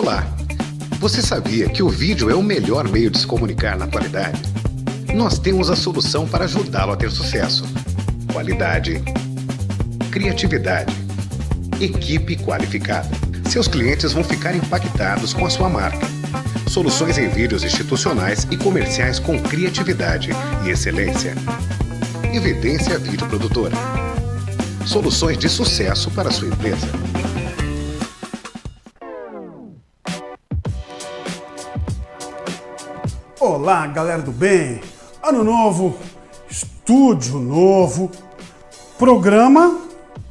Olá! Você sabia que o vídeo é o melhor meio de se comunicar na atualidade? Nós temos a solução para ajudá-lo a ter sucesso. Qualidade, criatividade, equipe qualificada. Seus clientes vão ficar impactados com a sua marca. Soluções em vídeos institucionais e comerciais com criatividade e excelência. Evidência Vídeo Produtora. Soluções de sucesso para a sua empresa. Olá, galera do bem! Ano novo, estúdio novo, programa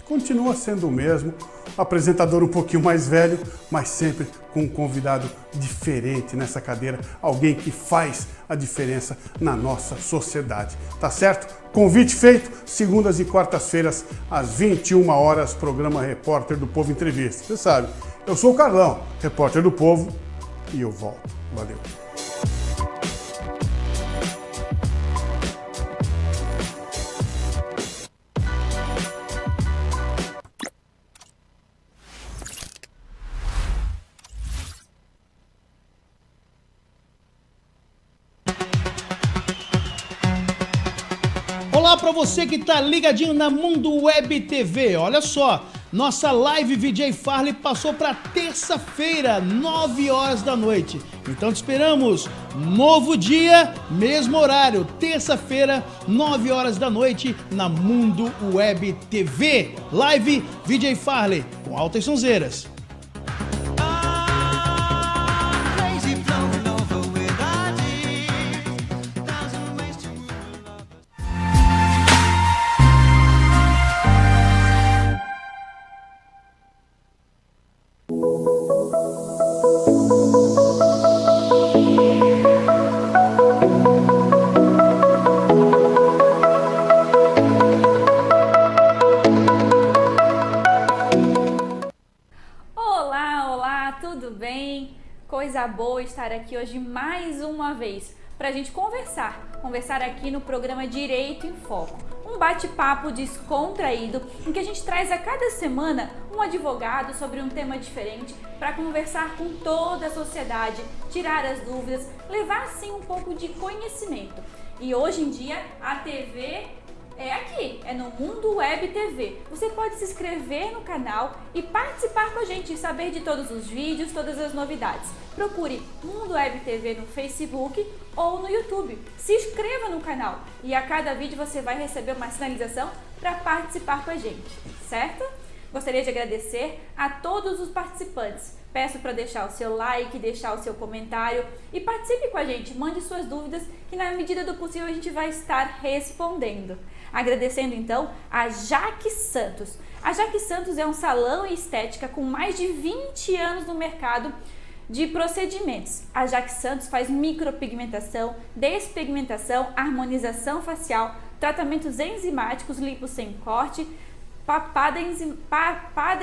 continua sendo o mesmo, apresentador um pouquinho mais velho, mas sempre com um convidado diferente nessa cadeira, alguém que faz a diferença na nossa sociedade, tá certo? Convite feito, segundas e quartas-feiras, às 21 horas, programa Repórter do Povo Entrevista. Você sabe, eu sou o Carlão, repórter do Povo, e eu volto. Valeu! Olá para você que tá ligadinho na Mundo Web TV. Olha só, nossa live VJ Farley passou para terça-feira, 9 horas da noite. Então te esperamos, novo dia, mesmo horário, terça-feira, 9 horas da noite, na Mundo Web TV. Live VJ Farley, com altas sonzeiras. Coisa boa estar aqui hoje mais uma vez para a gente conversar aqui no programa Direito em Foco, um bate-papo descontraído em que a gente traz a cada semana um advogado sobre um tema diferente para conversar com toda a sociedade, tirar as dúvidas, levar assim um pouco de conhecimento. E hoje em dia a TV é aqui, é no Mundo Web TV. Você pode se inscrever no canal e participar com a gente e saber de todos os vídeos, todas as novidades. Procure Mundo Web TV no Facebook ou no YouTube. Se inscreva no canal e a cada vídeo você vai receber uma sinalização para participar com a gente, certo? Gostaria de agradecer a todos os participantes. Peço para deixar o seu like, deixar o seu comentário e participe com a gente. Mande suas dúvidas que na medida do possível a gente vai estar respondendo. Agradecendo então a Jaque Santos. A Jaque Santos é um salão e estética com mais de 20 anos no mercado de procedimentos. A Jaque Santos faz micropigmentação, despigmentação, harmonização facial, tratamentos enzimáticos, lipo sem corte, papada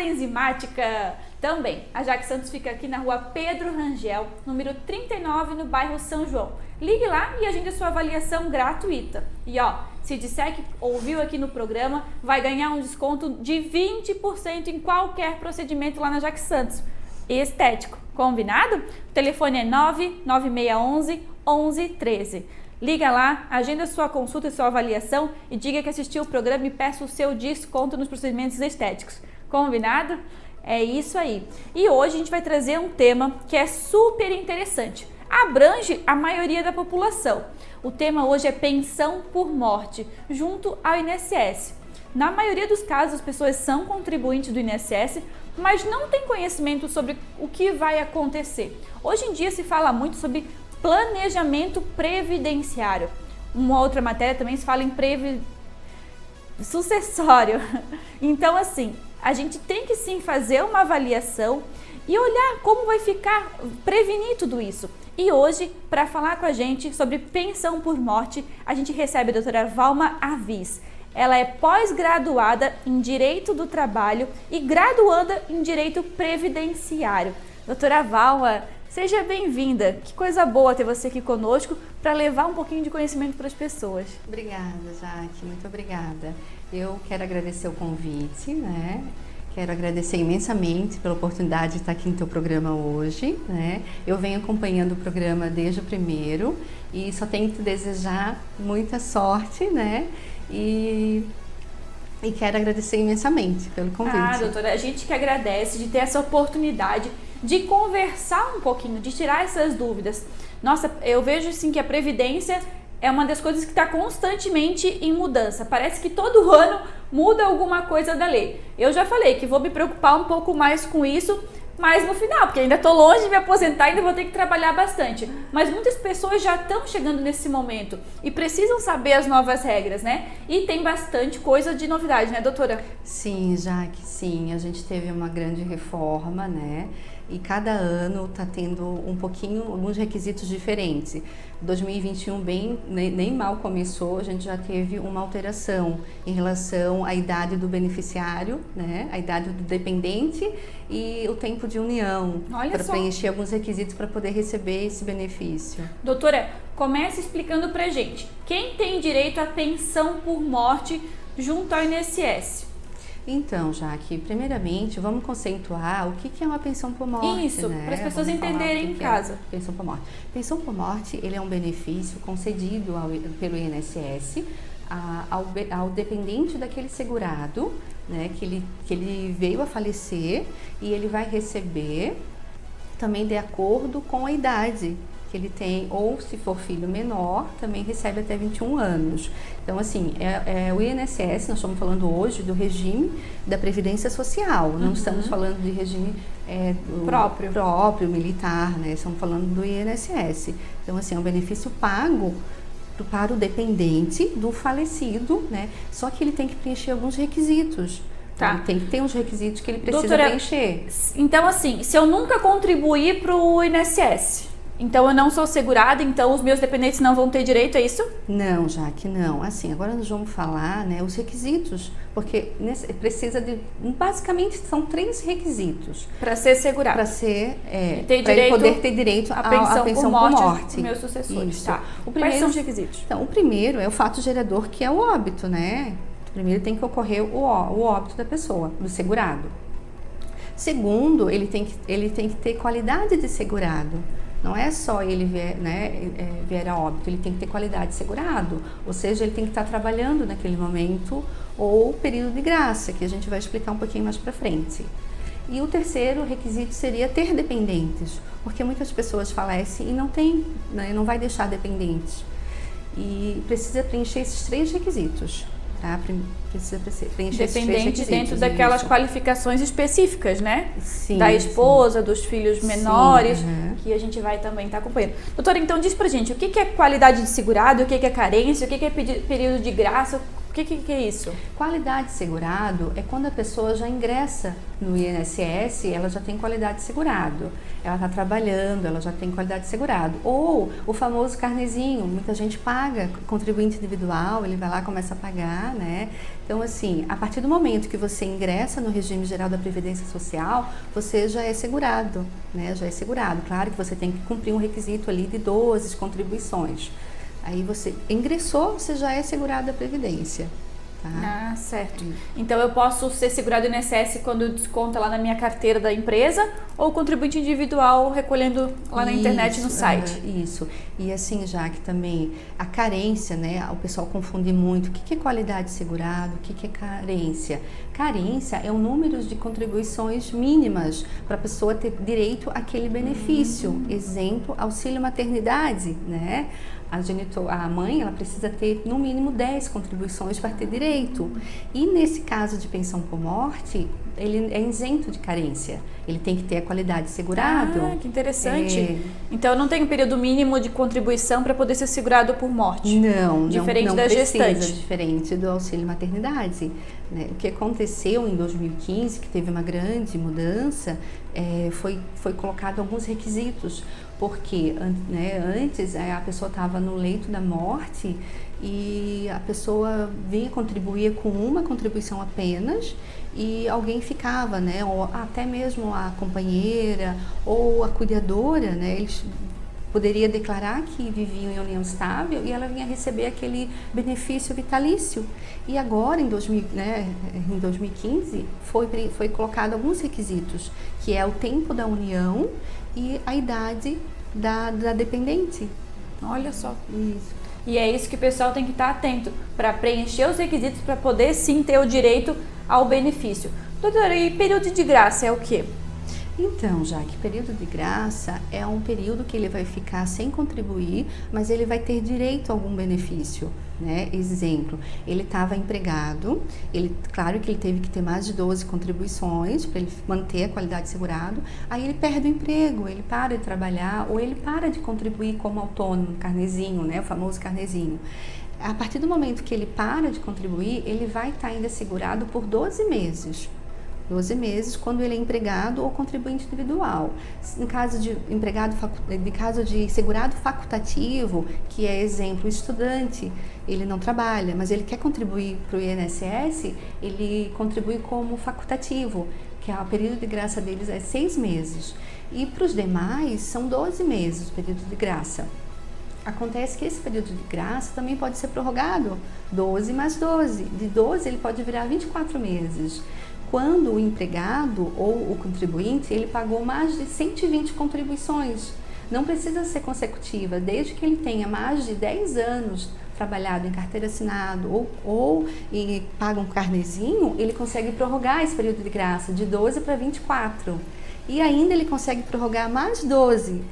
enzimática também. A Jaque Santos fica aqui na rua Pedro Rangel, número 39, no bairro São João. Ligue lá e agende a sua avaliação gratuita. E ó, se disser que ouviu aqui no programa, vai ganhar um desconto de 20% em qualquer procedimento lá na Jaque Santos. Estético, combinado? O telefone é 99611 1113. Liga lá, agenda sua consulta e sua avaliação e diga que assistiu o programa e peça o seu desconto nos procedimentos estéticos. Combinado? É isso aí. E hoje a gente vai trazer um tema que é super interessante. Abrange a maioria da população. O tema hoje é pensão por morte, junto ao INSS. Na maioria dos casos, as pessoas são contribuintes do INSS, mas não têm conhecimento sobre o que vai acontecer. Hoje em dia se fala muito sobre planejamento previdenciário. Uma outra matéria também se fala em sucessório. Então, assim, a gente tem que sim fazer uma avaliação e olhar como vai ficar, prevenir tudo isso. E hoje, para falar com a gente sobre pensão por morte, a gente recebe a doutora Valma Avis. Ela é pós-graduada em Direito do Trabalho e graduanda em Direito Previdenciário. Doutora Valma, seja bem-vinda. Que coisa boa ter você aqui conosco para levar um pouquinho de conhecimento para as pessoas. Obrigada, Jaque. Muito obrigada. Eu quero agradecer o convite, né? Quero agradecer imensamente pela oportunidade de estar aqui no teu programa hoje, né? Eu venho acompanhando o programa desde o primeiro e só tenho que te desejar muita sorte, né? E quero agradecer imensamente pelo convite. Ah, doutora, a gente que agradece de ter essa oportunidade de conversar um pouquinho, de tirar essas dúvidas. Nossa, eu vejo assim que a Previdência é uma das coisas que está constantemente em mudança. Parece que todo ano muda alguma coisa da lei. Eu já falei que vou me preocupar um pouco mais com isso, mas no final, porque ainda estou longe de me aposentar, ainda vou ter que trabalhar bastante. Mas muitas pessoas já estão chegando nesse momento e precisam saber as novas regras, né? E tem bastante coisa de novidade, né, doutora? Sim, Jaque, sim. A gente teve uma grande reforma, né? E cada ano está tendo alguns requisitos diferentes. 2021 nem mal começou, a gente já teve uma alteração em relação à idade do beneficiário, né? A idade do dependente e o tempo de união, para preencher alguns requisitos para poder receber esse benefício. Doutora, comece explicando pra gente. Quem tem direito à pensão por morte junto ao INSS? Então, Jaque, primeiramente, vamos conceituar o que é uma pensão por morte. Isso, né? para as pessoas entenderem em casa. Pensão por morte. Pensão por morte, ele é um benefício concedido pelo INSS ao dependente daquele segurado, né, que ele veio a falecer e ele vai receber também de acordo com a idade que ele tem, ou se for filho menor, também recebe até 21 anos. Então, assim, o INSS, nós estamos falando hoje do regime da Previdência Social, não estamos falando de regime próprio, militar, né? Estamos falando do INSS. Então, assim, é um benefício pago para o dependente do falecido, né? Só que ele tem que preencher alguns requisitos. Tá. Ele tem que ter uns requisitos que ele precisa Doutora, preencher. Então, assim, se eu nunca contribuir para o INSS, então eu não sou segurada, então os meus dependentes não vão ter direito a isso? Não, Jaque, não. Assim, agora nós vamos falar, né, os requisitos, porque precisa de, basicamente são 3 requisitos. Para ser segurado. Para ser, ter para ele poder ter direito à pensão por morte. Dos meus sucessores. Isso. Tá. Quais são os requisitos? Então, o primeiro é o fato gerador, que é o óbito, né? Primeiro tem que ocorrer o óbito da pessoa, do segurado. Segundo, ele tem que ter qualidade de segurado. Não é só ele vier a óbito, ele tem que ter qualidade de segurado, ou seja, ele tem que estar trabalhando naquele momento ou período de graça, que a gente vai explicar um pouquinho mais para frente. E o terceiro requisito seria ter dependentes, porque muitas pessoas falecem e não tem, né, não vai deixar dependentes. E precisa preencher esses 3 requisitos. Tá? Precisa preencher esses 3 requisitos dentro daquelas qualificações específicas, né? Sim, da esposa, sim. Dos filhos menores, Sim, que a gente vai também estar acompanhando. Doutora, então diz pra gente, o que é qualidade de segurado, o que é carência, o que é período de graça, o que é isso? Qualidade de segurado é quando a pessoa já ingressa no INSS, ela já tem qualidade de segurado. Ela está trabalhando, ela já tem qualidade de segurado. Ou o famoso carnezinho, muita gente paga, contribuinte individual, ele vai lá e começa a pagar, né? Então, assim, a partir do momento que você ingressa no regime geral da Previdência Social, você já é segurado, né? Já é segurado. Claro que você tem que cumprir um requisito ali de 12 contribuições. Aí você ingressou, você já é segurado da Previdência. Tá? Ah, certo. Então eu posso ser segurado no INSS quando desconta lá na minha carteira da empresa ou contribuinte individual recolhendo lá na internet no site? Isso. E assim, já que também a carência, né? O pessoal confunde muito. O que é qualidade de segurado? O que é carência? Carência é o número de contribuições mínimas para a pessoa ter direito àquele benefício. Exemplo, auxílio maternidade, né? A mãe, ela precisa ter no mínimo 10 contribuições para ter direito. E nesse caso de pensão por morte, ele é isento de carência. Ele tem que ter a qualidade de segurado. Ah, que interessante. Então eu não tenho período mínimo de contribuição para poder ser segurado por morte. Não, diferente não da precisa, gestante. Diferente do auxílio maternidade. Né? O que aconteceu em 2015, que teve uma grande mudança, foi colocado alguns requisitos, porque antes a pessoa estava no leito da morte e a pessoa vinha contribuir com uma contribuição apenas e alguém ficava, né, ou até mesmo a companheira ou a cuidadora, né, eles poderia declarar que vivia em união estável e ela vinha receber aquele benefício vitalício. E agora, em 2015, foi colocado alguns requisitos, que é o tempo da união e a idade da dependente. Olha só. Isso. E é isso que o pessoal tem que estar atento para preencher os requisitos para poder sim ter o direito ao benefício. Doutora, e período de graça é o quê? Então, Jaque, período de graça é um período que ele vai ficar sem contribuir, mas ele vai ter direito a algum benefício, né? Exemplo, ele estava empregado, claro que ele teve que ter mais de 12 contribuições para ele manter a qualidade segurado, aí ele perde o emprego, ele para de trabalhar ou ele para de contribuir como autônomo, carnezinho, né? O famoso carnezinho. A partir do momento que ele para de contribuir, ele vai estar ainda segurado por 12 meses. 12 meses quando ele é empregado ou contribuinte individual. Em caso de caso de segurado facultativo, que é exemplo, o estudante, ele não trabalha, mas ele quer contribuir para o INSS, ele contribui como facultativo, que o período de graça deles é 6 meses. E para os demais, são 12 meses o período de graça. Acontece que esse período de graça também pode ser prorrogado, 12 mais 12. De 12 ele pode virar 24 meses. Quando o empregado ou o contribuinte, ele pagou mais de 120 contribuições. Não precisa ser consecutiva, desde que ele tenha mais de 10 anos trabalhado em carteira assinada ou paga um carnezinho, ele consegue prorrogar esse período de graça de 12 para 24. E ainda ele consegue prorrogar mais 12,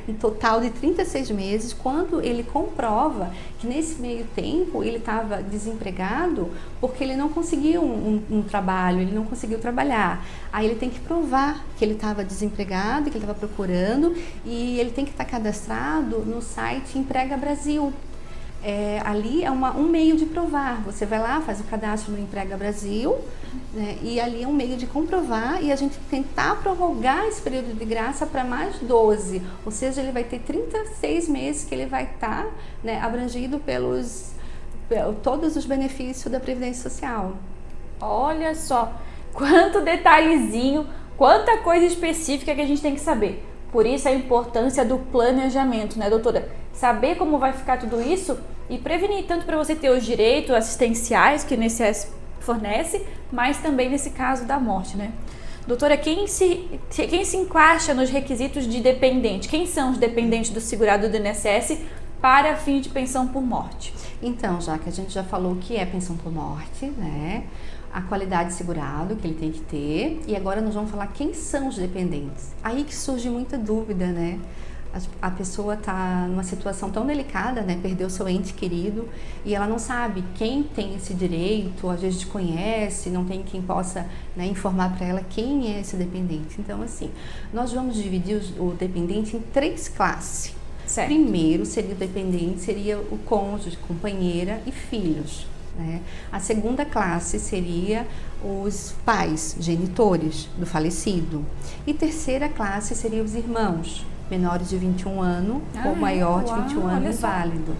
um total de 36 meses, quando ele comprova que nesse meio tempo ele estava desempregado porque ele não conseguiu um trabalho, ele não conseguiu trabalhar. Aí ele tem que provar que ele estava desempregado, que ele estava procurando, e ele tem que estar cadastrado no site Emprega Brasil. Ali é um meio de provar. Você vai lá, faz o cadastro no Emprega Brasil, né, e ali é um meio de comprovar e a gente tentar prorrogar esse período de graça para mais 12, ou seja, ele vai ter 36 meses que ele vai estar, né, abrangido pelos todos os benefícios da Previdência Social. Olha só, quanto detalhezinho, quanta coisa específica que a gente tem que saber. Por isso a importância do planejamento, né, doutora? Saber como vai ficar tudo isso e prevenir, tanto para você ter os direitos assistenciais que o INSS fornece, mas também nesse caso da morte, né? Doutora, quem se encaixa nos requisitos de dependente? Quem são os dependentes do segurado do INSS para fim de pensão por morte? Então, já que a gente já falou o que é pensão por morte, né? A qualidade de segurado que ele tem que ter, e agora nós vamos falar quem são os dependentes. Aí que surge muita dúvida, né? A pessoa está numa situação tão delicada, né? Perdeu seu ente querido e ela não sabe quem tem esse direito, às vezes desconhece, não tem quem possa, né, informar para ela quem é esse dependente. Então, assim, nós vamos dividir o dependente em 3 classes. Certo. Primeiro seria o dependente, seria o cônjuge, companheira e filhos, né? A segunda classe seria os pais, genitores do falecido. E terceira classe seria os irmãos, menores de 21 anos ou maior de 21 anos inválido.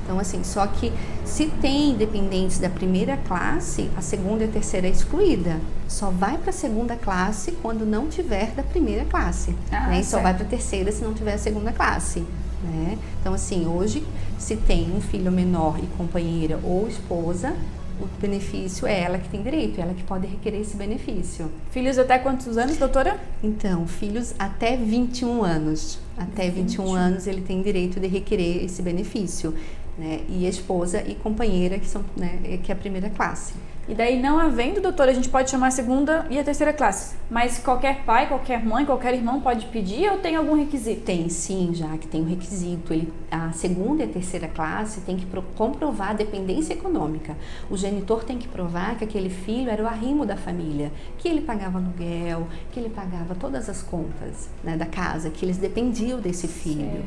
Então, assim, só que se tem dependentes da primeira classe, a segunda e a terceira é excluída. Só vai para a segunda classe quando não tiver da primeira classe. Né? E só vai para a terceira se não tiver a segunda classe. Né? Então, assim, hoje, se tem um filho menor e companheira ou esposa, o benefício é ela que tem direito, ela que pode requerer esse benefício. Filhos até quantos anos, doutora? Então, filhos até 21 anos. Até 21 anos ele tem direito de requerer esse benefício. Né? E a esposa e companheira, que são, né, que é a primeira classe. E daí, não havendo, doutora, a gente pode chamar a segunda e a terceira classe. Mas qualquer pai, qualquer mãe, qualquer irmão pode pedir ou tem algum requisito? Tem sim, já que tem um requisito. A segunda e a terceira classe tem que comprovar a dependência econômica. O genitor tem que provar que aquele filho era o arrimo da família, que ele pagava aluguel, que ele pagava todas as contas, né, da casa, que eles dependiam desse filho.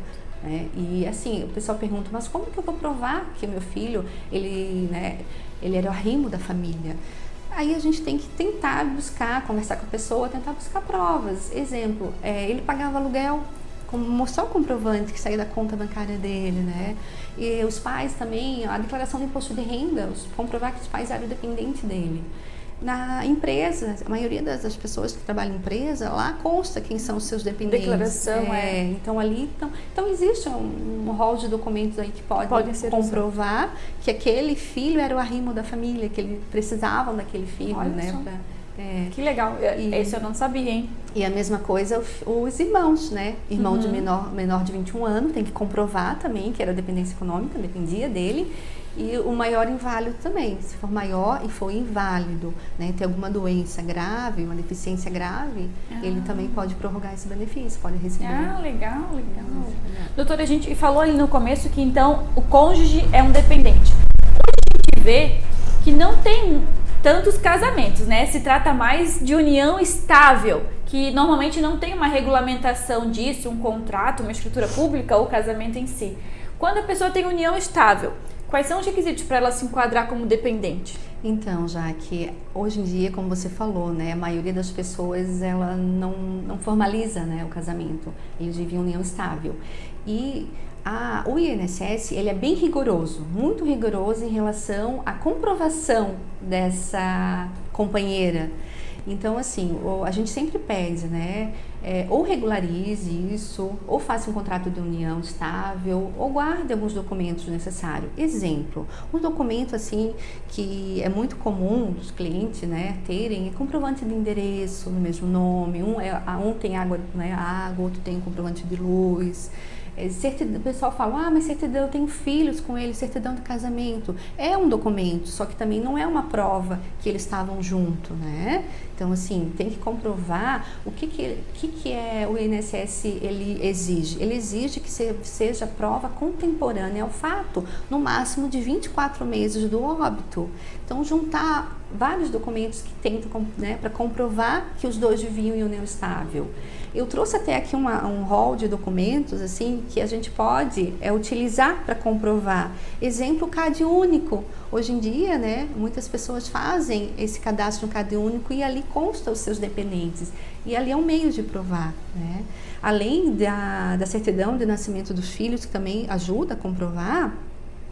E assim, o pessoal pergunta, mas como que eu vou provar que o meu filho, ele era o arrimo da família? Aí a gente tem que tentar buscar, conversar com a pessoa, tentar buscar provas. Exemplo, ele pagava aluguel, mostrar o comprovante que saía da conta bancária dele, né? E os pais também, a declaração do imposto de renda, comprovar que os pais eram dependentes dele. na empresa, a maioria das pessoas que trabalham em empresa, lá consta quem são os seus dependentes. Declaração, Então ali, então existe um rol de documentos aí que podem comprovar que aquele filho era o arrimo da família, que eles precisavam daquele filho, Olha né? Que legal, isso eu não sabia, hein? E a mesma coisa os irmãos, né? Irmão de menor de 21 anos tem que comprovar também que era dependência econômica, dependia dele. E o maior inválido também, se for maior e for inválido, né, tem alguma doença grave, uma deficiência grave, ele também pode prorrogar esse benefício, pode receber. Legal. Doutora, a gente falou ali no começo que então o cônjuge é um dependente. Hoje a gente vê que não tem tantos casamentos, né? Se trata mais de união estável, que normalmente não tem uma regulamentação disso, um contrato, uma escritura pública ou casamento em si. Quando a pessoa tem união estável, quais são os requisitos para ela se enquadrar como dependente? Então, já que hoje em dia, como você falou, né, a maioria das pessoas ela não formaliza, né, o casamento, eles vivem em união estável. E o INSS ele é bem rigoroso, muito rigoroso em relação à comprovação dessa companheira. Então, assim, a gente sempre pede, né, ou regularize isso, ou faça um contrato de união estável, ou guarde alguns documentos necessários. Exemplo, um documento, assim, que é muito comum dos clientes, né, terem, é comprovante de endereço no mesmo nome, um tem água, né, outro tem comprovante de luz. O pessoal fala, mas certidão, eu tenho filhos com ele, certidão de casamento. É um documento, só que também não é uma prova que eles estavam juntos, né? Então, assim, tem que comprovar o que é o INSS ele exige. Ele exige que seja prova contemporânea ao fato, no máximo de 24 meses do óbito. Então, juntar vários documentos que tentam, né, para comprovar que os dois viviam em união estável. Eu trouxe até aqui um rol de documentos assim que a gente pode utilizar para comprovar. Exemplo, CAD único. Hoje em dia, né, muitas pessoas fazem esse cadastro no CAD único e ali consta os seus dependentes. E ali é um meio de provar, né? Além da certidão de nascimento dos filhos, que também ajuda a comprovar.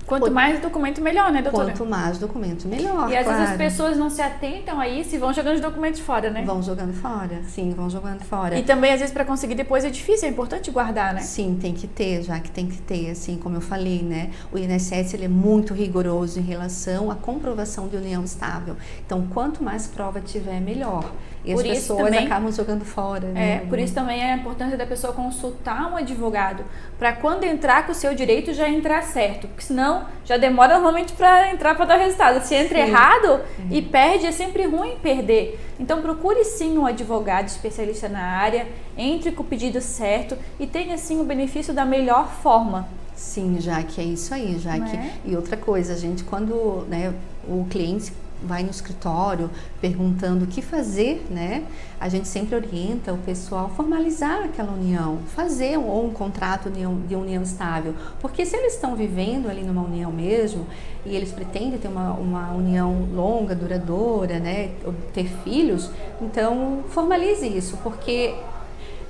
Quanto mais documento, melhor, né, doutora? Quanto mais documento, melhor. E às vezes as pessoas não se atentam a isso e vão jogando os documentos fora, né? Vão jogando fora, sim, vão jogando fora. E também, às vezes, para conseguir depois é difícil, é importante guardar, né? Sim, tem que ter, já que tem que ter, assim, como eu falei, né? O INSS, ele é muito rigoroso em relação à comprovação de união estável. Então, quanto mais prova tiver, melhor. E as pessoas acabam jogando fora, né? Por isso também é a importância da pessoa consultar um advogado, para quando entrar com o seu direito já entrar certo, porque senão já demora normalmente para entrar para dar resultado. Se entra errado e perde, é sempre ruim perder. Então procure sim um advogado especialista na área, entre com o pedido certo e tenha sim o benefício da melhor forma. Sim, já que é isso aí, já que... E outra coisa, gente, quando, né, o cliente vai no escritório perguntando o que fazer, né? A gente sempre orienta o pessoal a formalizar aquela união, fazer um contrato de união estável, porque se eles estão vivendo ali numa união mesmo e eles pretendem ter uma união longa, duradoura, né? Ou ter filhos, então formalize isso, porque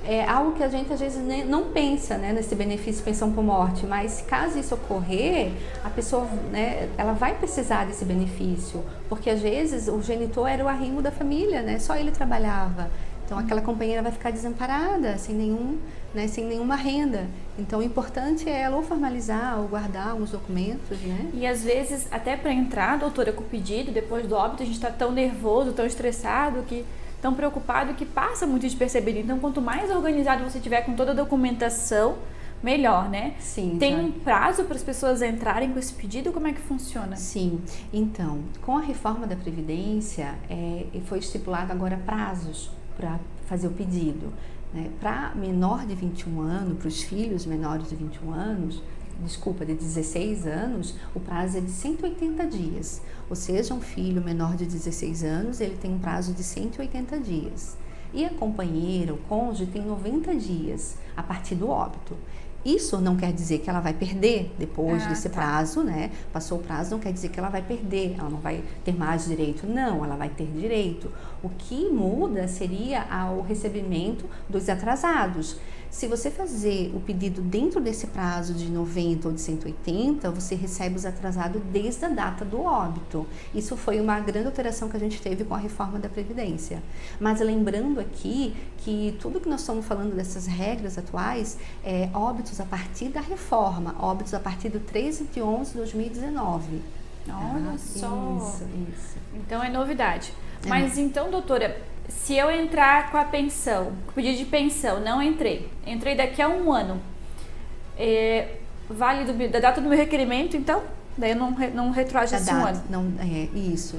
é algo que a gente às vezes não pensa, né, nesse benefício de pensão por morte, mas caso isso ocorrer, a pessoa, né, ela vai precisar desse benefício, porque às vezes o genitor era o arrimo da família, né, só ele trabalhava. Então aquela companheira vai ficar desamparada, sem nenhuma renda. Então o importante é ela ou formalizar ou guardar alguns documentos, né? E às vezes, até para entrar, doutora, com o pedido, depois do óbito, a gente está tão nervoso, tão estressado, tão preocupado que passa muito despercebido. Então, quanto mais organizado você tiver com toda a documentação, melhor, né? Sim. Tem um prazo para as pessoas entrarem com esse pedido? Como é que funciona? Sim. Então, com a reforma da Previdência, foi estipulado agora prazos para fazer o pedido, né? Para menor de 21 anos, para os filhos menores de 21 anos, de 16 anos, o prazo é de 180 dias. Ou seja, um filho menor de 16 anos, ele tem um prazo de 180 dias. E a companheira, o cônjuge, tem 90 dias a partir do óbito. Isso não quer dizer que ela vai perder depois desse prazo, né? Passou o prazo, não quer dizer que ela vai perder, ela não vai ter mais direito. Não, ela vai ter direito. O que muda seria o recebimento dos atrasados. Se você fazer o pedido dentro desse prazo de 90 ou de 180, você recebe os atrasados desde a data do óbito. Isso foi uma grande alteração que a gente teve com a reforma da Previdência. Mas lembrando aqui que tudo que nós estamos falando dessas regras atuais é óbitos a partir da reforma, óbitos a partir do 13 de 11 de 2019. Olha só. Isso. Então é novidade. Mas então, doutora, se eu entrar com a pensão, com o pedido de pensão, não entrei daqui a um ano, vale da data do meu requerimento, então? Daí eu não retroage esse um ano. Não, isso.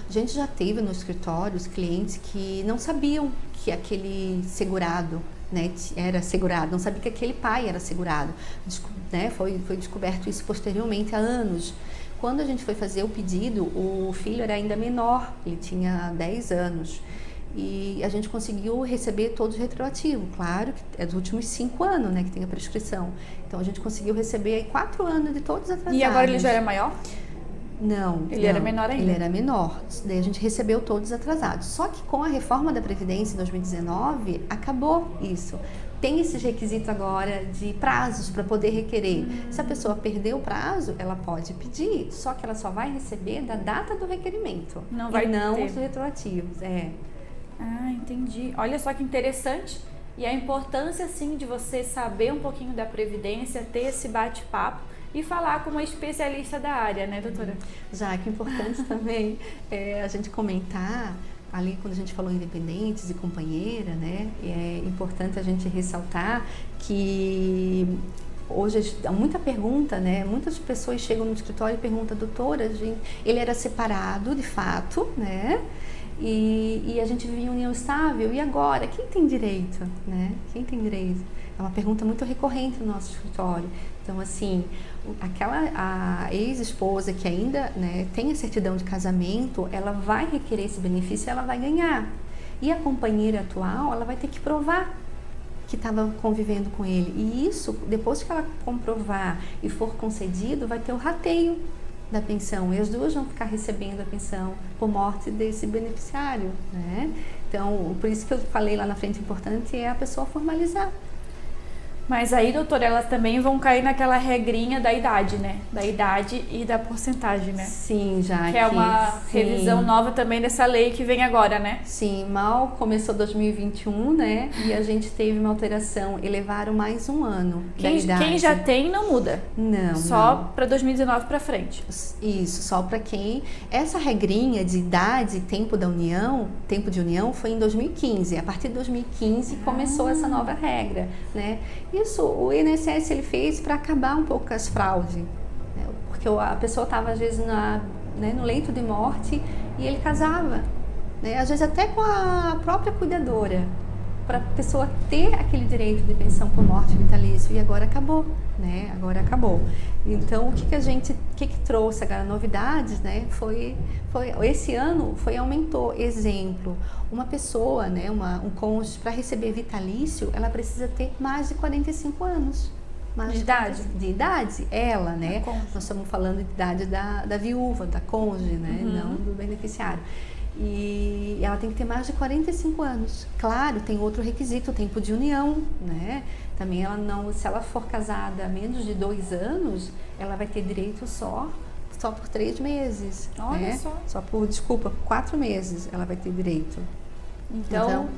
A gente já teve no escritório os clientes que não sabiam que aquele segurado, né, era segurado, não sabia que aquele pai era segurado. Né, foi descoberto isso posteriormente, há anos. Quando a gente foi fazer o pedido, o filho era ainda menor, ele tinha 10 anos. E a gente conseguiu receber todos retroativos, claro que é dos últimos 5 anos, né, que tem a prescrição. Então a gente conseguiu receber aí 4 anos de todos atrasados. E agora ele já era maior? Não. Ele era menor ainda? Ele era menor. Daí a gente recebeu todos atrasados. Só que com a reforma da Previdência em 2019, acabou isso. Tem esses requisitos agora de prazos para poder requerer. Se a pessoa perdeu o prazo, ela pode pedir, só que ela só vai receber da data do requerimento. Não vai não ter. Os retroativos. Ah, entendi. Olha só que interessante. E a importância, assim, de você saber um pouquinho da Previdência, ter esse bate-papo e falar com uma especialista da área, né, doutora? Já que é importante também a gente comentar, ali quando a gente falou independentes e companheira, né, é importante a gente ressaltar que hoje há muita pergunta, né, muitas pessoas chegam no escritório e perguntam, doutora, ele era separado de fato, né, e a gente vivia em união estável, e agora? Quem tem direito, né? Quem tem direito? É uma pergunta muito recorrente no nosso escritório. Então, assim, a ex-esposa que ainda, né, tem a certidão de casamento, ela vai requerer esse benefício, ela vai ganhar. E a companheira atual, ela vai ter que provar que estava convivendo com ele. E isso, depois que ela comprovar e for concedido, vai ter o rateio da pensão, e as duas vão ficar recebendo a pensão por morte desse beneficiário, né? Então, por isso que eu falei lá na frente, importante é a pessoa formalizar. Mas aí, doutora, elas também vão cair naquela regrinha da idade, né? Da idade e da porcentagem, né? Sim, já que é uma revisão nova também dessa lei que vem agora, né? Sim, mal começou 2021, né? E a gente teve uma alteração, elevaram mais um ano da idade. Quem já tem não muda. Não. Só para 2019 para frente. Isso, só para quem... Essa regrinha de idade, tempo de união, foi em 2015. A partir de 2015 começou essa nova regra, né? Isso o INSS ele fez para acabar um pouco com as fraudes, né? Porque a pessoa estava às vezes no leito de morte e ele casava, né? Às vezes até com a própria cuidadora, para a pessoa ter aquele direito de pensão por morte vitalício, e agora acabou, né? Agora acabou. Então o que trouxe agora novidades, né? Foi esse ano aumentou. Exemplo, uma pessoa, né? Um cônjuge, para receber vitalício, ela precisa ter mais de 45 anos. De idade? De idade, ela, né? Nós estamos falando de idade da viúva, da cônjuge, né? Não do beneficiário. E ela tem que ter mais de 45 anos. Claro, tem outro requisito, o tempo de união, né? Também ela não, se ela for casada há menos de 2 anos, ela vai ter direito só por 3 meses. Olha, né? só. Por 4 meses ela vai ter direito. Então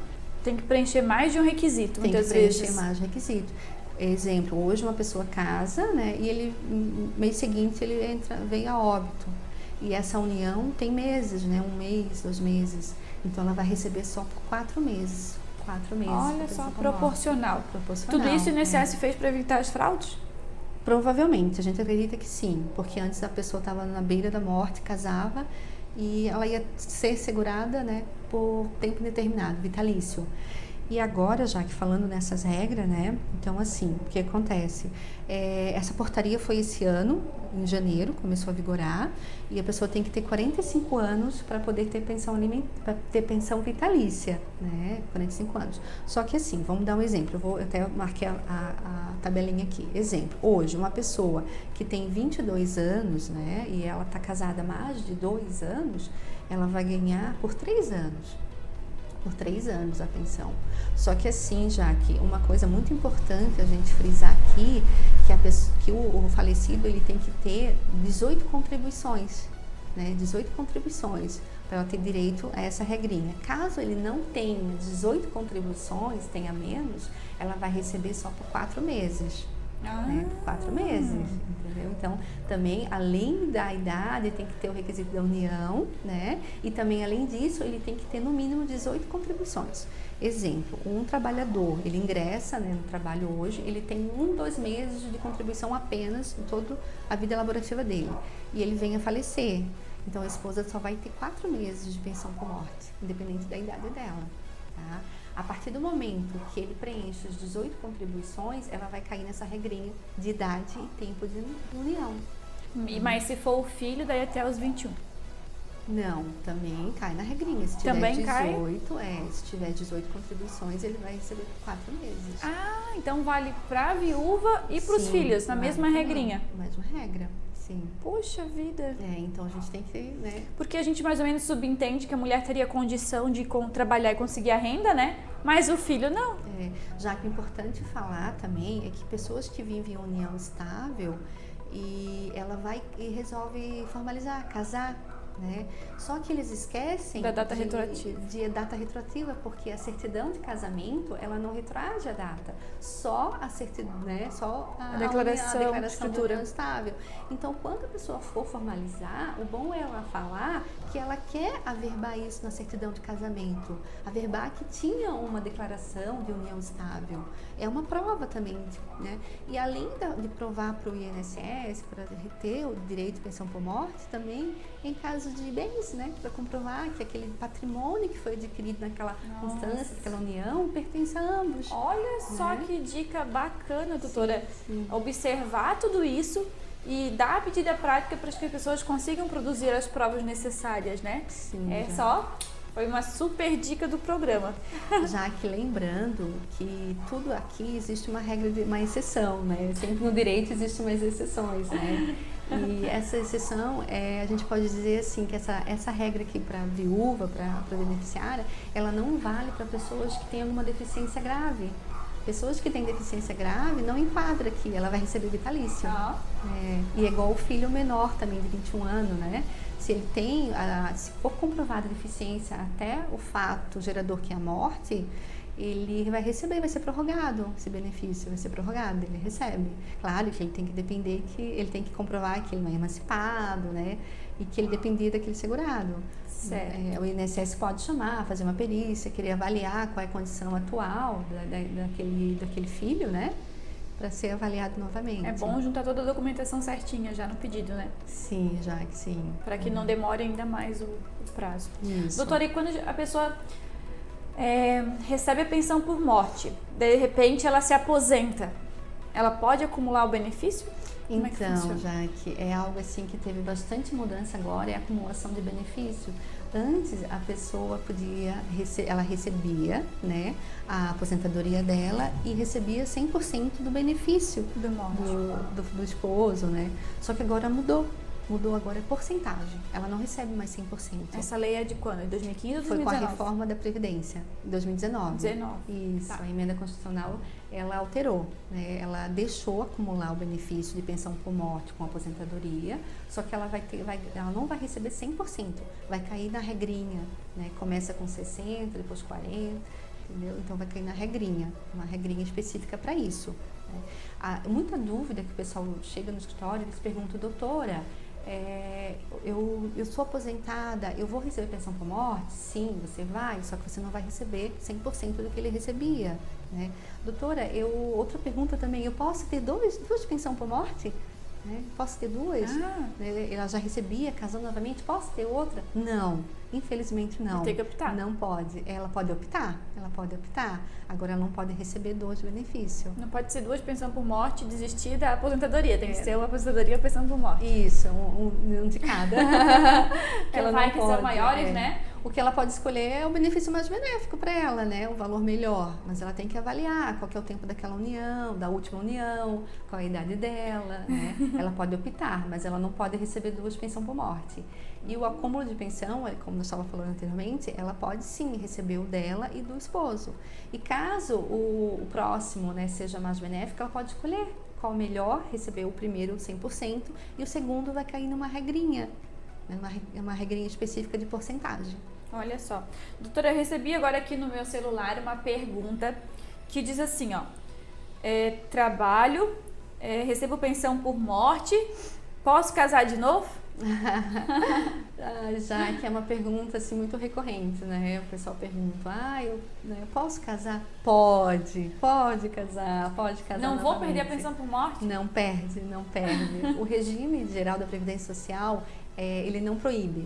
tem que preencher mais de um requisito, muitas vezes. Tem que preencher mais de um requisito. Exemplo, hoje uma pessoa casa, né? E ele, no mês seguinte, ele vem a óbito. E essa união tem meses, né? 1 mês, 2 meses. Então ela vai receber só por 4 meses. 4 meses. Olha só, proporcional. Proporcional. Tudo isso o INSS fez para evitar as fraudes? Provavelmente, a gente acredita que sim. Porque antes a pessoa estava na beira da morte, casava, e ela ia ser segurada, né? Por tempo indeterminado, vitalício. E agora, já que falando nessas regras, né? Então, assim, o que acontece? Essa portaria foi esse ano, em janeiro, começou a vigorar, e a pessoa tem que ter 45 anos para poder ter pensão vitalícia, né? 45 anos. Só que assim, vamos dar um exemplo, eu até marquei a tabelinha aqui. Exemplo, hoje, uma pessoa que tem 22 anos, né? E ela está casada há mais de 2 anos, ela vai ganhar por 3 anos. por 3 anos a pensão. Só que assim, Jaque, uma coisa muito importante a gente frisar aqui, que o falecido ele tem que ter 18 contribuições, né? 18 contribuições para ela ter direito a essa regrinha. Caso ele não tenha 18 contribuições, tenha menos, ela vai receber só por 4 meses. Né? 4 meses, entendeu? Então, também, além da idade, tem que ter o requisito da união, né? E também, além disso, ele tem que ter no mínimo 18 contribuições. Exemplo, um trabalhador, ele ingressa, né, no trabalho hoje, ele tem 2 meses de contribuição apenas em toda a vida laborativa dele. E ele vem a falecer. Então, a esposa só vai ter 4 meses de pensão por morte, independente da idade dela, tá? A partir do momento que ele preenche as 18 contribuições, ela vai cair nessa regrinha de idade e tempo de união. Mas se for o filho, daí até os 21. Não, também cai na regrinha. Se tiver Também 18, se tiver 18 contribuições, ele vai receber por 4 meses. Ah, então vale pra viúva e pros filhos, na mesma regrinha. Mesma regra, sim. Poxa vida. Então a gente tem que, né? Porque a gente mais ou menos subentende que a mulher teria condição de trabalhar e conseguir a renda, né? Mas o filho não. Já que é importante falar também é que pessoas que vivem em união estável e ela vai e resolve formalizar, casar, né? Só que eles esquecem da data retroativa. De data retroativa, porque a certidão de casamento ela não retroage a data, só a certidão, né? Só a declaração de escritura união estável. Então, quando a pessoa for formalizar, o bom é ela falar que ela quer averbar isso na certidão de casamento, averbar que tinha uma declaração de união estável. É uma prova também, né? E além de provar para o INSS, para ter o direito de pensão por morte, também em caso de bens, né? Para comprovar que aquele patrimônio que foi adquirido naquela constância, naquela união, pertence a ambos. Olha só que dica bacana, doutora. Sim. Observar tudo isso e dar a medida prática para que as pessoas consigam produzir as provas necessárias, né? Sim, Foi uma super dica do programa. Já que lembrando que tudo aqui existe uma regra, uma exceção, né? Sempre no direito existem umas exceções, né? E essa exceção, a gente pode dizer assim, que essa regra aqui para viúva, para beneficiária, ela não vale para pessoas que têm alguma deficiência grave. Pessoas que têm deficiência grave não enquadra aqui, ela vai receber vitalício. E é igual o filho menor também, de 21 anos, né? Se ele tem, se for comprovada a deficiência até o fato gerador que é a morte, ele vai receber, vai ser prorrogado, esse benefício vai ser prorrogado, ele recebe. Claro que ele tem que depender, que ele tem que comprovar que ele não é emancipado, né? E que ele dependia daquele segurado. O INSS pode chamar, fazer uma perícia, querer avaliar qual é a condição atual daquele filho, né? Para ser avaliado novamente. É bom juntar toda a documentação certinha já no pedido, né? Sim, já que sim. Para que não demore ainda mais o prazo. Isso. Doutora, e quando a pessoa recebe a pensão por morte, de repente ela se aposenta, ela pode acumular o benefício? Então, já que é algo assim que teve bastante mudança agora, é a acumulação de benefício. Antes, a pessoa ela recebia, né, a aposentadoria dela e recebia 100% do benefício do esposo, né? Só que agora mudou. Agora é porcentagem. Ela não recebe mais 100%. Essa lei é de quando? 2015 ou 2019? Foi com a reforma da Previdência, em 2019. Isso, tá. A emenda constitucional, ela alterou, né? Ela deixou acumular o benefício de pensão por morte com aposentadoria, só que ela ela não vai receber 100%, vai cair na regrinha, né? Começa com 60%, depois 40%, entendeu? Então vai cair na regrinha, uma regrinha específica para isso, né? Há muita dúvida que o pessoal chega no escritório e eles perguntam, doutora, eu sou aposentada, eu vou receber pensão por morte? Sim, você vai, só que você não vai receber 100% do que ele recebia, né? Doutora, outra pergunta também, eu posso ter duas pensão por morte? Né? Posso ter 2? Ela já recebia, casou novamente, posso ter outra? Não, infelizmente não. Tem que optar. Não pode. Ela pode optar. Agora ela não pode receber 2 benefícios. Não pode ser 2 pensão por morte e desistir da aposentadoria. Tem que ser uma aposentadoria e pensão por morte. Isso, um de cada. Ela vai que são maiores, né? O que ela pode escolher é o benefício mais benéfico para ela, né? O valor melhor. Mas ela tem que avaliar qual que é o tempo daquela união, da última união, qual é a idade dela, né? Ela pode optar, mas ela não pode receber 2 pensões por morte. E o acúmulo de pensão, como eu estava falando anteriormente, ela pode sim receber o dela e do esposo. E caso o próximo, né, seja mais benéfico, ela pode escolher qual melhor, receber o primeiro 100% e o segundo vai cair numa regrinha, né, uma regrinha específica de porcentagem. Olha só. Doutora, eu recebi agora aqui no meu celular uma pergunta que diz assim, ó. Trabalho, recebo pensão por morte, posso casar de novo? Já que é uma pergunta assim muito recorrente, né? O pessoal pergunta, eu posso casar? Pode casar, pode casar. Não vou novamente. perder a pensão por morte? Não perde. O regime geral da Previdência Social, ele não proíbe,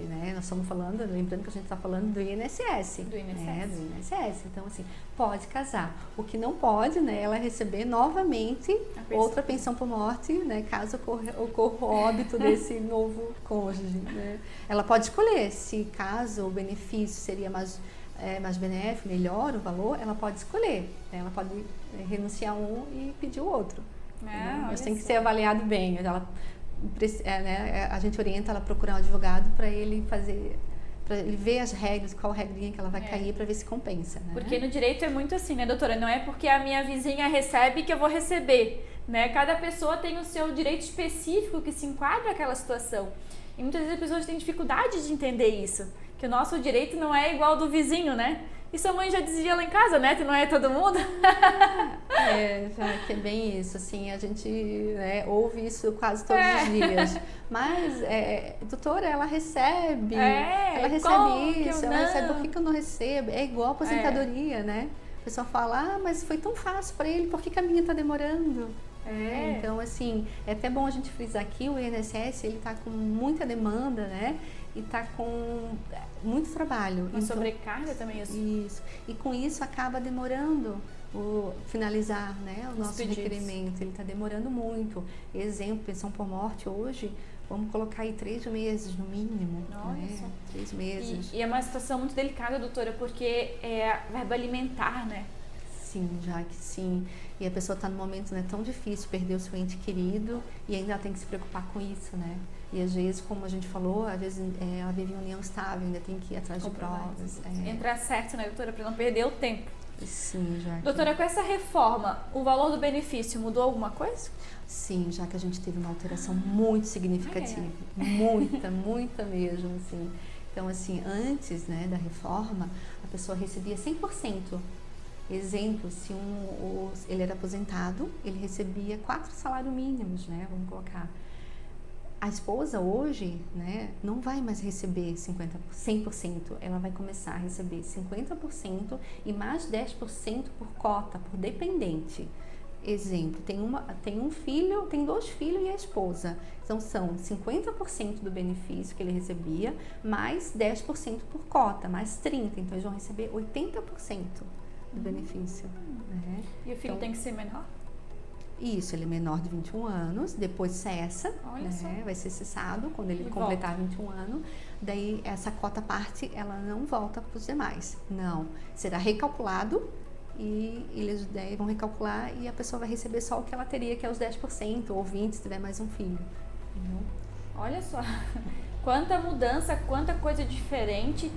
né? Nós estamos falando, lembrando que a gente está falando do INSS. Do INSS. Né? Do INSS. Então, assim, pode casar. O que não pode, né, ela receber novamente outra pensão por morte, né, caso ocorra o óbito desse novo cônjuge, né? Ela pode escolher se caso o benefício seria mais benéfico, melhor o valor, ela pode escolher, né? Ela pode renunciar a um e pedir o outro. Mas tem que ser avaliado bem. A gente orienta ela a procurar um advogado para ele ver as regras, qual regrinha que ela vai cair para ver se compensa, né? Porque no direito é muito assim, né, doutora? Não é porque a minha vizinha recebe que eu vou receber, né? Cada pessoa tem o seu direito específico que se enquadra àquela situação. E muitas vezes as pessoas têm dificuldade de entender isso, que o nosso direito não é igual ao do vizinho, né? E sua mãe já dizia lá em casa, né? Que não é todo mundo. Já que é bem isso, assim, a gente, né, ouve isso quase todos os dias. Mas, doutora, ela recebe isso, ela recebe, por que eu não recebo? É igual a aposentadoria, né? A pessoa fala, mas foi tão fácil para ele, por que a minha está demorando? Então, assim, é até bom a gente frisar aqui, o INSS, ele está com muita demanda, né? E está com muito trabalho. Uma sobrecarga também. Isso. E com isso acaba demorando finalizar, né, o nosso requerimento. Ele está demorando muito. Exemplo, pensão por morte hoje, vamos colocar aí 3 meses no mínimo. Nossa. 3 meses. E é uma situação muito delicada, doutora, porque é verba alimentar, né? Sim, já que sim. E a pessoa está num momento, né, tão difícil, perder o seu ente querido e ainda tem que se preocupar com isso, né? E às vezes, como a gente falou, às vezes ela vive em união estável, ainda tem que ir atrás de provas. Entrar certo, né, doutora, para não perder o tempo. Sim, já que... Doutora, com essa reforma, o valor do benefício mudou alguma coisa? Sim, já que a gente teve uma alteração muito significativa. Muita mesmo, assim. Então, assim, antes, né, da reforma, a pessoa recebia 100%. Exemplo, se ele era aposentado, ele recebia 4 salários mínimos, né? Vamos colocar. A esposa hoje, né, não vai mais receber 100%, ela vai começar a receber 50% e mais 10% por cota, por dependente. Exemplo, tem um filho, tem 2 filhos e a esposa. Então são 50% do benefício que ele recebia, mais 10% por cota, mais 30%. Então eles vão receber 80% do benefício. Né? E o filho tem que ser menor? Isso, ele é menor de 21 anos, depois cessa, né? Vai ser cessado quando ele completar 21 anos, daí essa cota parte, ela não volta para os demais, não, será recalculado e eles daí vão recalcular e a pessoa vai receber só o que ela teria, que é os 10% ou 20% se tiver mais um filho. Entendeu? Olha só, quanta mudança, quanta coisa diferente.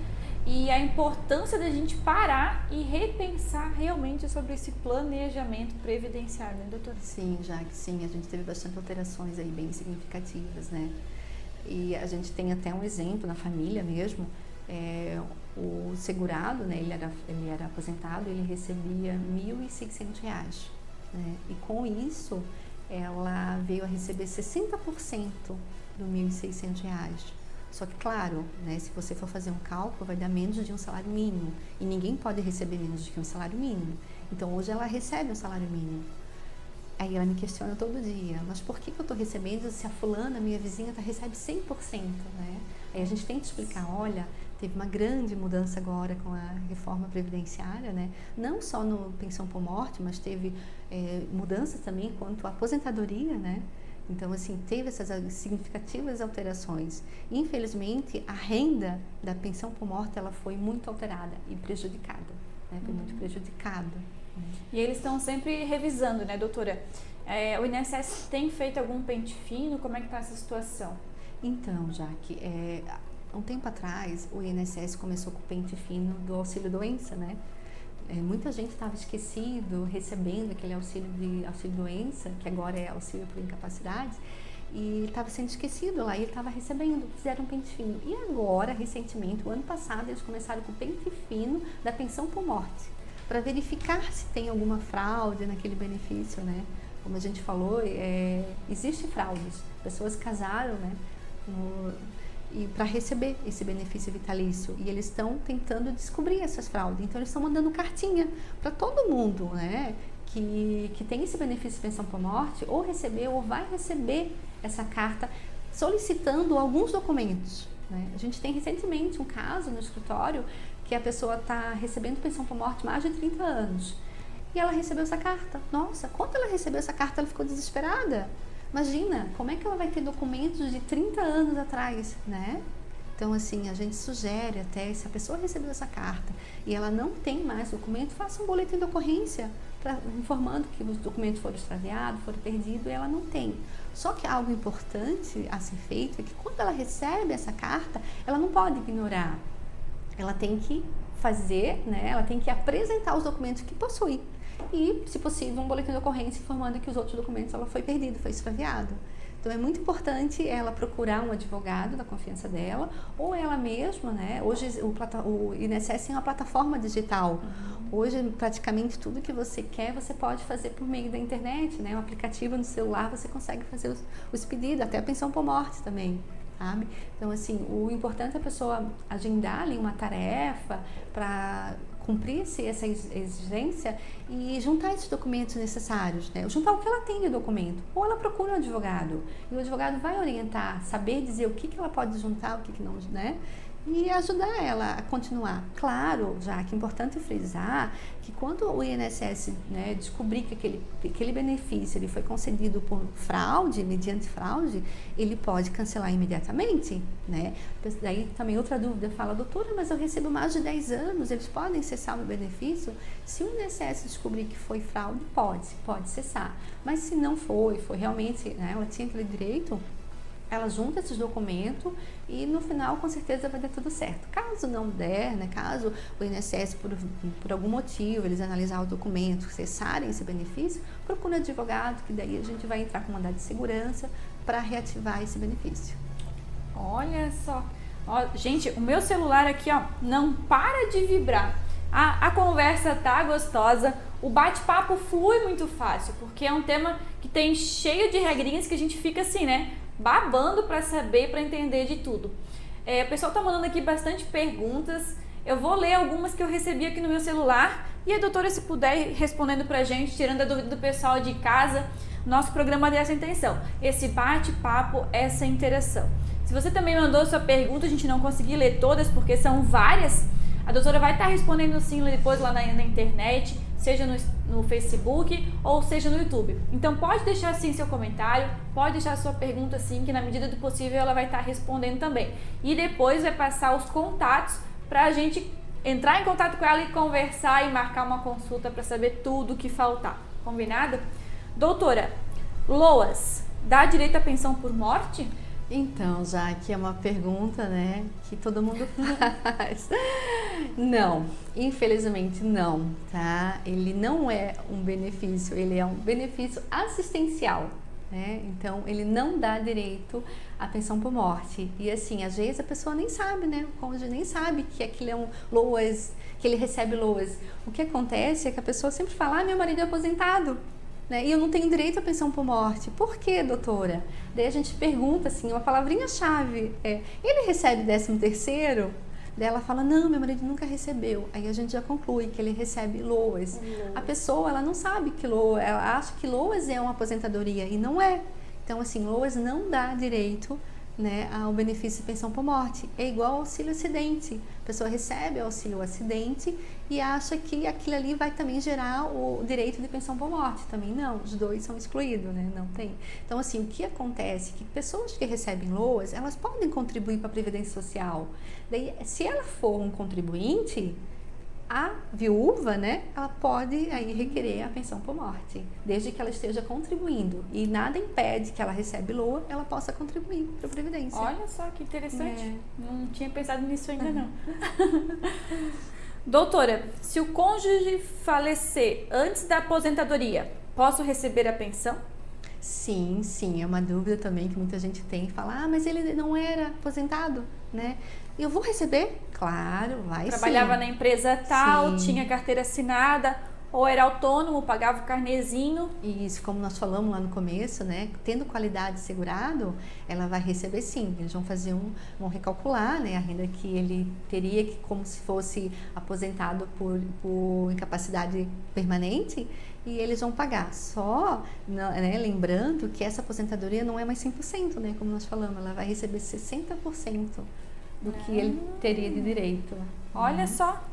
E a importância da gente parar e repensar realmente sobre esse planejamento previdenciário, né, doutora? Sim, já que sim, a gente teve bastante alterações aí bem significativas, né? E a gente tem até um exemplo na família mesmo, o segurado, né, ele era aposentado, ele recebia R$ 1.600, né? E com isso, ela veio a receber 60% do R$ 1.600. Só que, claro, né, se você for fazer um cálculo, vai dar menos de um salário mínimo. E ninguém pode receber menos de que um salário mínimo. Então, hoje ela recebe um salário mínimo. Aí ela me questiona todo dia, mas por que eu estou recebendo se a fulana, minha vizinha, recebe 100%? Né? Aí a gente tem que explicar, olha, teve uma grande mudança agora com a reforma previdenciária, né? Não só no pensão por morte, mas teve mudanças também quanto à aposentadoria, né? Então, assim, teve essas significativas alterações. Infelizmente, a renda da pensão por morte, ela foi muito alterada e prejudicada, né? Foi muito prejudicada. E eles estão sempre revisando, né, doutora? O INSS tem feito algum pente fino? Como é que está essa situação? Então, Jaque, um tempo atrás, o INSS começou com o pente fino do auxílio-doença, né? Muita gente estava esquecido, recebendo aquele auxílio-doença, que agora é auxílio por incapacidade, e estava sendo esquecido lá, e ele estava recebendo, fizeram um pente fino. E agora, recentemente, o ano passado, eles começaram com o pente fino da pensão por morte, para verificar se tem alguma fraude naquele benefício, né? Como a gente falou, existe fraudes, pessoas casaram, né? E para receber esse benefício vitalício, e eles estão tentando descobrir essas fraudes, então eles estão mandando cartinha para todo mundo, né, que tem esse benefício de pensão por morte, ou recebeu ou vai receber essa carta solicitando alguns documentos, né? A gente tem recentemente um caso no escritório que a pessoa está recebendo pensão por morte há mais de 30 anos e ela recebeu essa carta. Nossa, quando ela recebeu essa carta ela ficou desesperada. Imagina, como é que ela vai ter documentos de 30 anos atrás, né? Então, assim, a gente sugere até, se a pessoa recebeu essa carta e ela não tem mais documento, faça um boletim de ocorrência informando que os documentos foram extraviados, foram perdidos, e ela não tem. Só que algo importante a ser feito é que quando ela recebe essa carta, ela não pode ignorar. Ela tem que fazer, né? Ela tem que apresentar os documentos que possui. E, se possível, um boletim de ocorrência informando que os outros documentos ela foi perdido, foi extraviado. Então, é muito importante ela procurar um advogado da confiança dela, ou ela mesma, né? Hoje, o INSS tem uma plataforma digital. Hoje, praticamente tudo que você quer, você pode fazer por meio da internet, né? Um aplicativo no celular, você consegue fazer os pedidos, até a pensão por morte também, sabe? Então, assim, o importante é a pessoa agendar ali uma tarefa para cumprir essa exigência e juntar esses documentos necessários, né? Juntar o que ela tem de documento, ou ela procura um advogado, e o advogado vai orientar, saber dizer o que ela pode juntar, o que não, né? E ajudar ela a continuar. Claro, já que é importante frisar que quando o INSS, né, descobrir que aquele benefício ele foi concedido por fraude, mediante fraude, ele pode cancelar imediatamente, né? Daí também outra dúvida, fala, doutora, mas eu recebo mais de 10 anos, eles podem cessar o meu benefício? Se o INSS descobrir que foi fraude, pode cessar. Mas se não foi realmente, né, ela tinha aquele direito, ela junta esses documentos e no final com certeza vai dar tudo certo. Caso não der, né, caso o INSS por algum motivo eles analisarem o documento, cessarem esse benefício, procura um advogado, que daí a gente vai entrar com mandado de segurança para reativar esse benefício. Olha só, gente, o meu celular aqui, ó, não para de vibrar. A conversa tá gostosa, o bate-papo flui muito fácil, porque é um tema que tem cheio de regrinhas que a gente fica assim, né, babando para saber, para entender de tudo. O pessoal tá mandando aqui bastante perguntas, eu vou ler algumas que eu recebi aqui no meu celular e a doutora, se puder, ir respondendo pra gente, tirando a dúvida do pessoal de casa. Nosso programa tem essa intenção, esse bate-papo, essa interação. Se você também mandou sua pergunta, a gente não conseguiu ler todas porque são várias, a doutora vai estar respondendo sim depois lá na internet, seja no Facebook ou seja no YouTube. Então pode deixar sim seu comentário, pode deixar sua pergunta sim, que na medida do possível ela vai estar respondendo também. E depois vai passar os contatos para a gente entrar em contato com ela e conversar e marcar uma consulta para saber tudo o que faltar. Combinado? Doutora, LOAS, dá direito à pensão por morte? Então, já que é uma pergunta, né, que todo mundo faz. Não, infelizmente não, tá? Ele não é um benefício, ele é um benefício assistencial, né? Então, ele não dá direito à pensão por morte. E assim, às vezes a pessoa nem sabe, né? O cônjuge nem sabe que aquilo é um LOAS, que ele recebe LOAS. O que acontece é que a pessoa sempre fala, meu marido é aposentado, né? E eu não tenho direito à pensão por morte. Por quê, doutora? Daí a gente pergunta assim, uma palavrinha-chave, ele recebe 13º? Daí ela fala, não, meu marido nunca recebeu. Aí a gente já conclui que ele recebe LOAS. A pessoa, ela não sabe que LOAS, ela acha que LOAS é uma aposentadoria e não é. Então, assim, LOAS não dá direito né, ao benefício de pensão por morte. É igual ao auxílio acidente. A pessoa recebe o auxílio acidente e acha que aquilo ali vai também gerar o direito de pensão por morte. Também não, os dois são excluídos, né? Não tem. Então, assim, o que acontece é que pessoas que recebem LOAS, elas podem contribuir para a Previdência Social. Daí, se ela for um contribuinte, a viúva, né, ela pode aí requerer a pensão por morte, desde que ela esteja contribuindo. E nada impede que ela recebe LOA, ela possa contribuir para a Previdência. Olha só que interessante. Não tinha pensado nisso ainda não. Doutora, se o cônjuge falecer antes da aposentadoria, posso receber a pensão? Sim, sim, é uma dúvida também que muita gente tem. Fala, mas ele não era aposentado, né? Eu vou receber? Claro, vai. Trabalhava na empresa tal, Sim. tinha carteira assinada, ou era autônomo, pagava o carnezinho. Isso, como nós falamos lá no começo, né? Tendo qualidade segurado, ela vai receber sim. Eles vão fazer vão recalcular, né? A renda que ele teria, que como se fosse aposentado por incapacidade permanente, e eles vão pagar. Só, né, lembrando que essa aposentadoria não é mais 100%, né? Como nós falamos, ela vai receber 60% do que ele teria de direito. Olha só,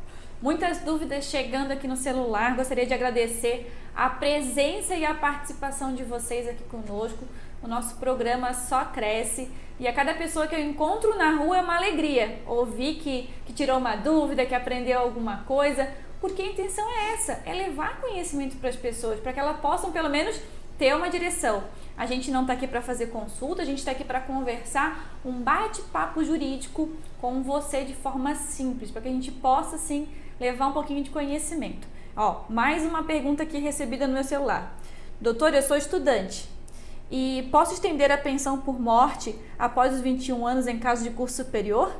muitas dúvidas chegando aqui no celular. Gostaria de agradecer a presença e a participação de vocês aqui conosco. O nosso programa só cresce e a cada pessoa que eu encontro na rua é uma alegria ouvir que tirou uma dúvida, que aprendeu alguma coisa, porque a intenção é essa, é levar conhecimento para as pessoas, para que elas possam pelo menos ter uma direção. A gente não está aqui para fazer consulta, a gente está aqui para conversar, um bate-papo jurídico com você de forma simples, para que a gente possa, sim, levar um pouquinho de conhecimento. Ó, mais uma pergunta aqui recebida no meu celular. Doutora, eu sou estudante e posso estender a pensão por morte após os 21 anos em caso de curso superior?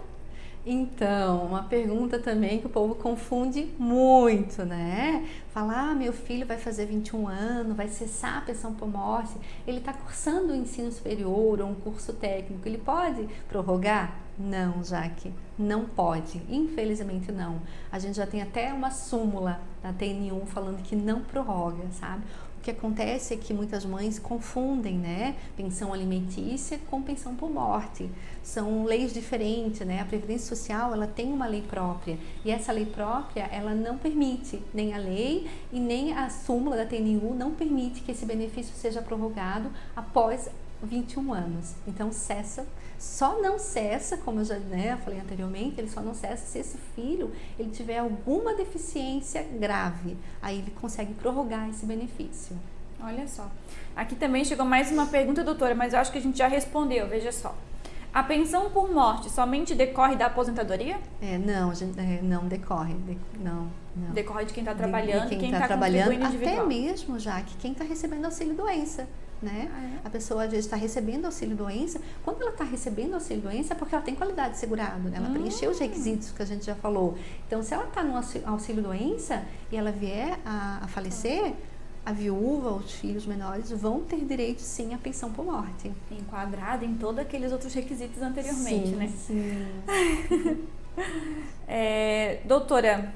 Então, uma pergunta também que o povo confunde muito, né? Falar, meu filho vai fazer 21 anos, vai cessar a pensão por morte, ele está cursando o ensino superior ou um curso técnico, ele pode prorrogar? Não, Jaque, não pode, infelizmente não. A gente já tem até uma súmula da TN1 falando que não prorroga, sabe? O que acontece é que muitas mães confundem, né, pensão alimentícia com pensão por morte. São leis diferentes, né? A Previdência Social, ela tem uma lei própria e essa lei própria, ela não permite, nem a lei e nem a súmula da TNU não permite que esse benefício seja prorrogado após 21 anos. Então cessa, só não cessa, como eu já, né, falei anteriormente, ele só não cessa se esse filho ele tiver alguma deficiência grave, aí ele consegue prorrogar esse benefício. Olha só, aqui também chegou mais uma pergunta, doutora, mas eu acho que a gente já respondeu, veja só. A pensão por morte somente decorre da aposentadoria? Não, não decorre, não. Decorre de quem está trabalhando, de quem está trabalhando, contribuindo individual. até mesmo, já que quem está recebendo auxílio-doença, né? A pessoa às vezes está recebendo auxílio-doença. Quando ela está recebendo auxílio-doença é porque ela tem qualidade de segurado, né? Ela preencheu os requisitos que a gente já falou. Então, se ela está no auxílio-doença e ela vier a falecer, a viúva, os filhos menores vão ter direito sim à pensão por morte. Enquadrada em todos aqueles outros requisitos anteriormente, sim, né? Sim. Doutora,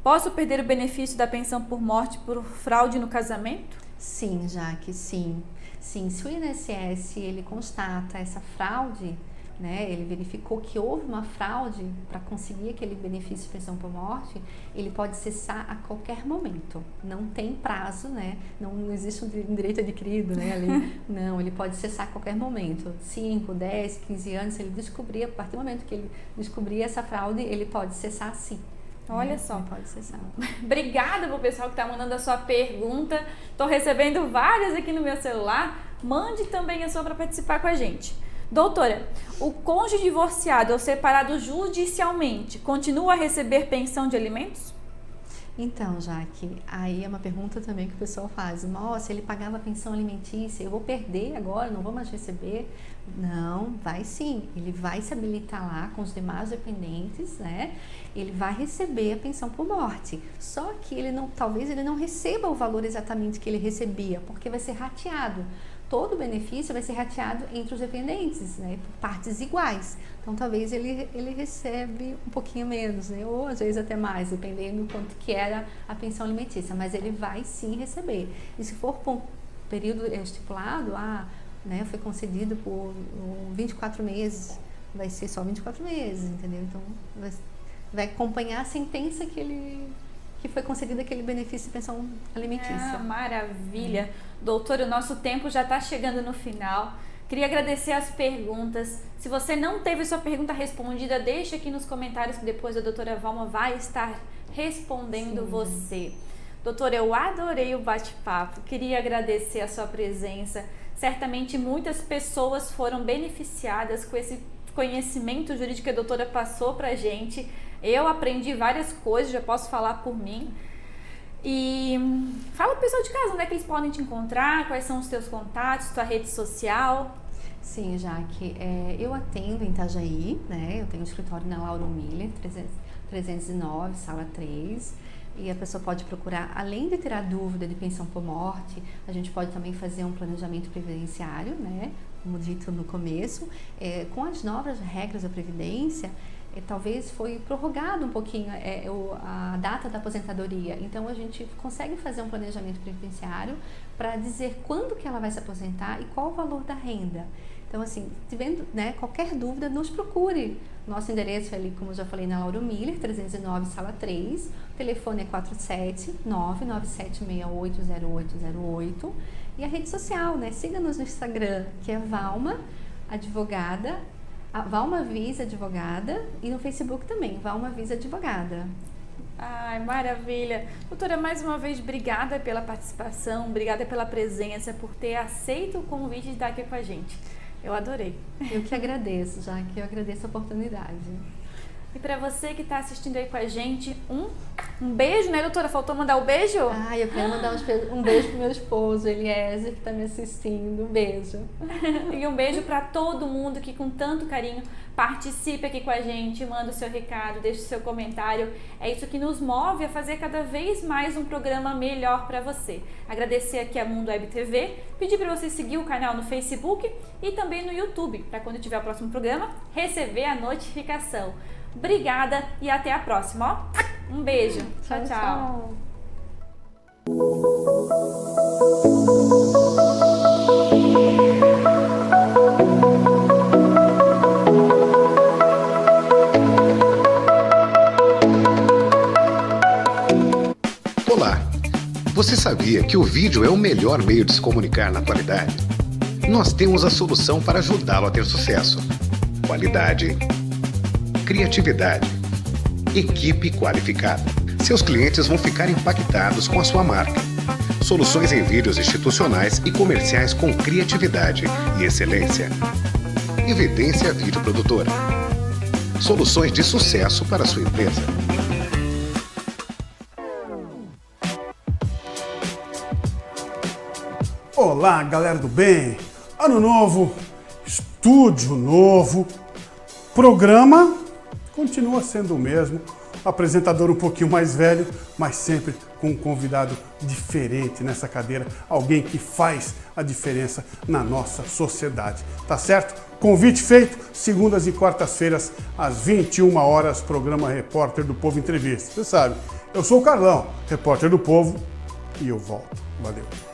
posso perder o benefício da pensão por morte por fraude no casamento? Sim, Jaque, sim. Sim, se o INSS ele constata essa fraude, né, ele verificou que houve uma fraude para conseguir aquele benefício de pensão por morte, ele pode cessar a qualquer momento. Não tem prazo, né? Não existe um direito adquirido, né, ali. Não, ele pode cessar a qualquer momento. 5, 10, 15 anos, se ele descobrir, a partir do momento que ele descobrir essa fraude, ele pode cessar sim. Olha só. Ele pode cessar. Obrigada pro pessoal que está mandando a sua pergunta. Estou recebendo várias aqui no meu celular. Mande também a sua para participar com a gente. Doutora, o cônjuge divorciado ou separado judicialmente continua a receber pensão de alimentos? Então, Jaque, aí é uma pergunta também que o pessoal faz. Nossa, ele pagava pensão alimentícia, eu vou perder agora, não vou mais receber? Não, vai sim. Ele vai se habilitar lá com os demais dependentes, né? Ele vai receber a pensão por morte. Só que talvez ele não receba o valor exatamente que ele recebia, porque vai ser rateado. Todo o benefício vai ser rateado entre os dependentes, né, por partes iguais. Então, talvez ele recebe um pouquinho menos, né, ou às vezes até mais, dependendo do quanto que era a pensão alimentícia. Mas ele vai sim receber. E se for por um período estipulado, né? Foi concedido por 24 meses, vai ser só 24 meses, entendeu? Então, vai acompanhar a sentença que foi concedida aquele benefício de pensão alimentícia. Maravilha! Doutora, o nosso tempo já está chegando no final. Queria agradecer as perguntas. Se você não teve sua pergunta respondida, deixa aqui nos comentários que depois a doutora Valma vai estar respondendo você. Doutora, eu adorei o bate-papo. Queria agradecer a sua presença. Certamente muitas pessoas foram beneficiadas com esse conhecimento jurídico que a doutora passou pra gente. Eu aprendi várias coisas, já posso falar por mim. E fala pro pessoal de casa, onde é que eles podem te encontrar, quais são os teus contatos, tua rede social. Sim, Jaque, eu atendo em Itajaí, né? Eu tenho um escritório na Lauro Miller, 309, sala 3. E a pessoa pode procurar, além de ter a dúvida de pensão por morte, a gente pode também fazer um planejamento previdenciário, né? Como dito no começo. Com as novas regras da Previdência, talvez foi prorrogado um pouquinho a data da aposentadoria. Então, a gente consegue fazer um planejamento previdenciário para dizer quando que ela vai se aposentar e qual o valor da renda. Então, assim, tiver, né, qualquer dúvida, nos procure. Nosso endereço é ali, como eu já falei, na Lauro Miller, 309, sala 3. O telefone é 47997680808. E a rede social, né? Siga-nos no Instagram, que é Valma Advogada, Valma Visa Advogada, e no Facebook também, Valma Visa Advogada. Ai, maravilha. Doutora, mais uma vez, obrigada pela participação, obrigada pela presença, por ter aceito o convite de estar aqui com a gente. Eu adorei. Eu que agradeço, já que eu agradeço a oportunidade. E para você que está assistindo aí com a gente, um beijo, né, doutora? Faltou mandar o beijo? Eu quero mandar um beijo pro meu esposo, Eliezer, que está me assistindo. Um beijo. E um beijo para todo mundo que com tanto carinho participa aqui com a gente, manda o seu recado, deixa o seu comentário. É isso que nos move a fazer cada vez mais um programa melhor para você. Agradecer aqui a Mundo Web TV, pedir para você seguir o canal no Facebook e também no YouTube, para quando tiver o próximo programa, receber a notificação. Obrigada e até a próxima. Um beijo. Tchau, tchau. Olá! Você sabia que o vídeo é o melhor meio de se comunicar na atualidade? Nós temos a solução para ajudá-lo a ter sucesso. Qualidade, criatividade, equipe qualificada. Seus clientes vão ficar impactados com a sua marca. Soluções em vídeos institucionais e comerciais com criatividade e excelência. Evidência Vídeo Produtora. Soluções de sucesso para a sua empresa. Olá, galera do bem! Ano novo, estúdio novo, programa continua sendo o mesmo, apresentador um pouquinho mais velho, mas sempre com um convidado diferente nessa cadeira, alguém que faz a diferença na nossa sociedade, tá certo? Convite feito, segundas e quartas-feiras, às 21 horas, programa Repórter do Povo Entrevista. Você sabe, eu sou o Carlão, repórter do Povo, e eu volto. Valeu!